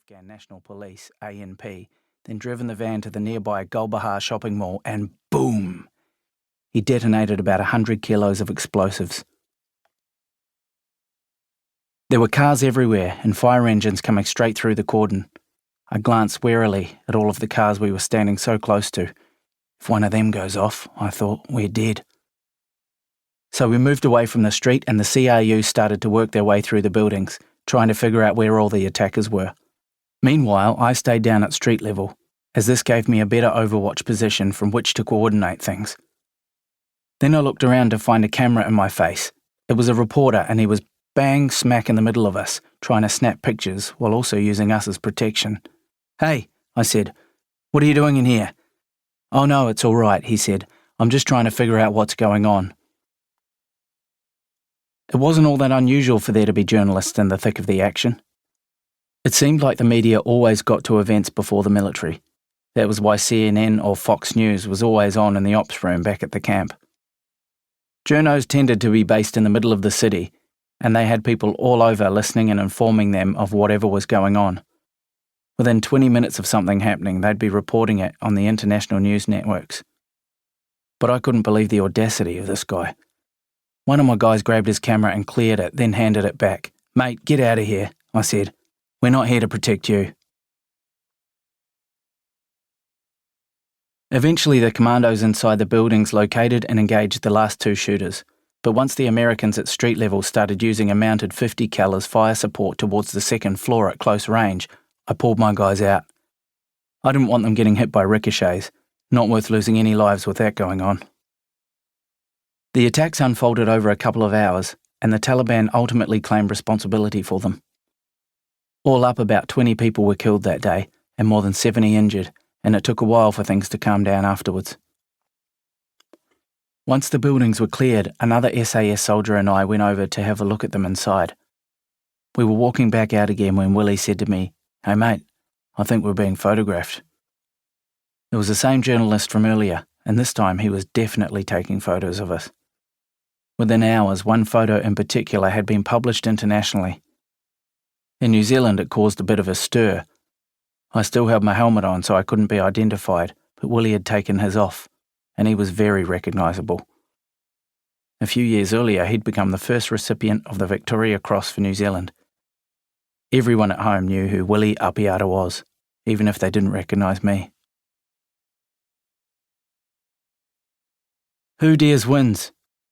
Afghan National Police, ANP, then driven the van to the nearby Gulbahar shopping mall and boom! He detonated about 100 kilos of explosives. There were cars everywhere and fire engines coming straight through the cordon. I glanced warily at all of the cars we were standing so close to. If one of them goes off, I thought, we're dead. So we moved away from the street and the CRU started to work their way through the buildings, trying to figure out where all the attackers were. Meanwhile, I stayed down at street level, as this gave me a better overwatch position from which to coordinate things. Then I looked around to find a camera in my face. It was a reporter and he was bang smack in the middle of us, trying to snap pictures while also using us as protection. "Hey," I said, "what are you doing in here?" "Oh no, it's all right," he said. "I'm just trying to figure out what's going on." It wasn't all that unusual for there to be journalists in the thick of the action. It seemed like the media always got to events before the military. That was why CNN or Fox News was always on in the ops room back at the camp. Journos tended to be based in the middle of the city, and they had people all over listening and informing them of whatever was going on. Within 20 minutes of something happening, they'd be reporting it on the international news networks. But I couldn't believe the audacity of this guy. One of my guys grabbed his camera and cleared it, then handed it back. "Mate, get out of here," I said. "We're not here to protect you." Eventually, the commandos inside the buildings located and engaged the last two shooters. But once the Americans at street level started using a mounted 50 cal's fire support towards the second floor at close range, I pulled my guys out. I didn't want them getting hit by ricochets. Not worth losing any lives with that going on. The attacks unfolded over a couple of hours, and the Taliban ultimately claimed responsibility for them. All up, about 20 people were killed that day, and more than 70 injured, and it took a while for things to calm down afterwards. Once the buildings were cleared, another SAS soldier and I went over to have a look at them inside. We were walking back out again when Willie said to me, "Hey mate, I think we're being photographed." It was the same journalist from earlier, and this time he was definitely taking photos of us. Within hours, one photo in particular had been published internationally. In New Zealand, it caused a bit of a stir. I still had my helmet on, so I couldn't be identified, but Willie had taken his off, and he was very recognisable. A few years earlier, he'd become the first recipient of the Victoria Cross for New Zealand. Everyone at home knew who Willie Apiata was, even if they didn't recognise me. Who dares wins.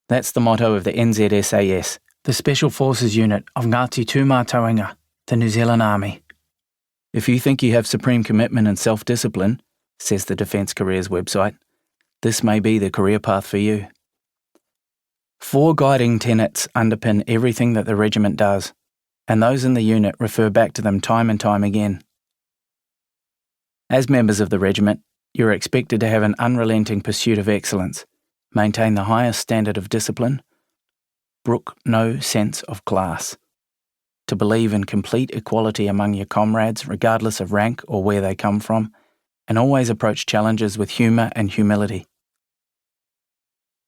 That's the motto of the NZSAS, the Special Forces Unit of Ngāti Tūmātauranga, the New Zealand Army. If you think you have supreme commitment and self-discipline, says the Defence Careers website, this may be the career path for you. 4 guiding tenets underpin everything that the regiment does, and those in the unit refer back to them time and time again. As members of the regiment, you are expected to have an unrelenting pursuit of excellence, maintain the highest standard of discipline, brook no sense of class, to believe in complete equality among your comrades regardless of rank or where they come from, and always approach challenges with humour and humility.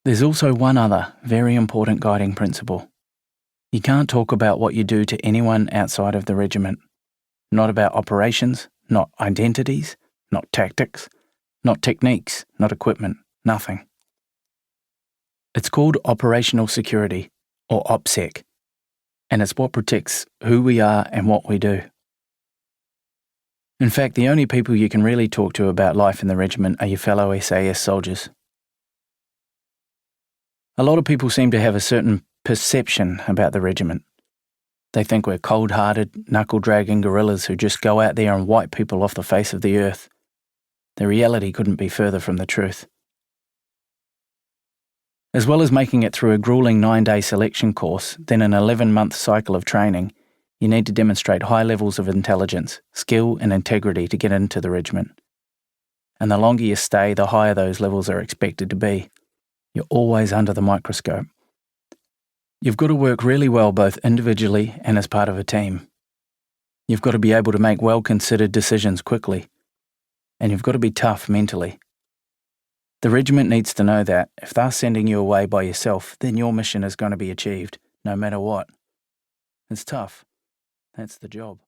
There's also one other very important guiding principle. You can't talk about what you do to anyone outside of the regiment. Not about operations, not identities, not tactics, not techniques, not equipment, nothing. It's called operational security, or OPSEC, and it's what protects who we are and what we do. In fact, the only people you can really talk to about life in the regiment are your fellow SAS soldiers. A lot of people seem to have a certain perception about the regiment. They think we're cold-hearted, knuckle-dragging guerrillas who just go out there and wipe people off the face of the earth. The reality couldn't be further from the truth. As well as making it through a grueling 9-day selection course, then an 11-month cycle of training, you need to demonstrate high levels of intelligence, skill and integrity to get into the regiment. And the longer you stay, the higher those levels are expected to be. You're always under the microscope. You've got to work really well both individually and as part of a team. You've got to be able to make well-considered decisions quickly. And you've got to be tough mentally. The regiment needs to know that if they're sending you away by yourself, then your mission is going to be achieved, no matter what. It's tough. That's the job.